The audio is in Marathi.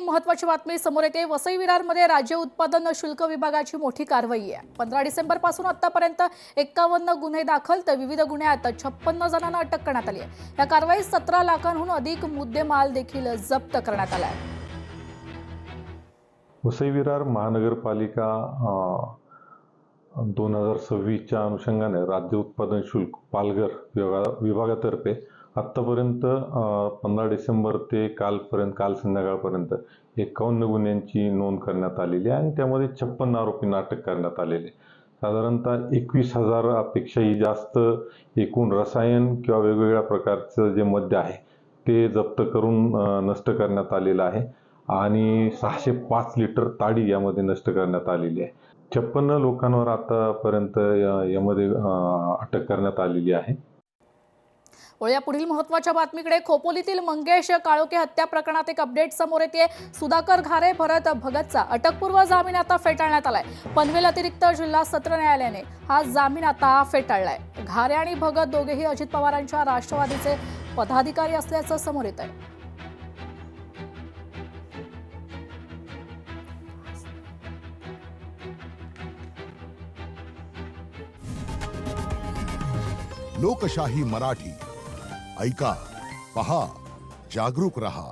महत्त्वाची बातमी समोर येते। वसई विरारमध्ये राज्य उत्पादन शुल्क विभागाची मोठी कारवाई आहे। 15 डिसेंबर पासून आतापर्यंत 51 गुन्हे दाखल तर विविध गुन्ह्यात 56 जणांना अटक करण्यात आली आहे। या कारवाईत 17 लाखांहून अधिक मुद्देमाल देखील जप्त करण्यात आला आहे। वसई विरार महानगरपालिका 2026च्या अनुषंगाने राज्य उत्पादन शुल्क पालघर विभागातर्फे आत्तापर्यंत 15 डिसेंबर ते काल संध्याकाळपर्यंत 51 गुन्ह्यांची नोंद करण्यात आलेली आहे आणि त्यामध्ये 56 आरोपींना अटक करण्यात आलेली आहे। साधारणतः 21,000 पेक्षाही जास्त एकूण रसायन किंवा वेगवेगळ्या प्रकारचं जे मद्य आहे ते जप्त करून नष्ट करण्यात आलेलं आहे आणि 605 लिटर ताडी यामध्ये नष्ट करण्यात आलेली आहे। 56 लोकांवर आतापर्यंत यामध्ये अटक करण्यात आलेली आहे। या पुढील महत्त्वाच्या बातमीकडे खोपोलीतील मंगेश काळोखे हत्या प्रकरणात एक अपडेट समोर येते। सुधाकर घारे भरत भगतचा अटकपूर्व जामीन आता फेटाळण्यात आलाय। पनवेल अतिरिक्त जिल्हा सत्र न्यायालयाने हा जामीन आता फेटाळलाय। घारे आणि भगत दोघेही अजित पवारांच्या राष्ट्रवादीचे पदाधिकारी असल्याचं समोर येत आहे। लोकशाही मराठी ऐका, पहा, जागरूक रहा।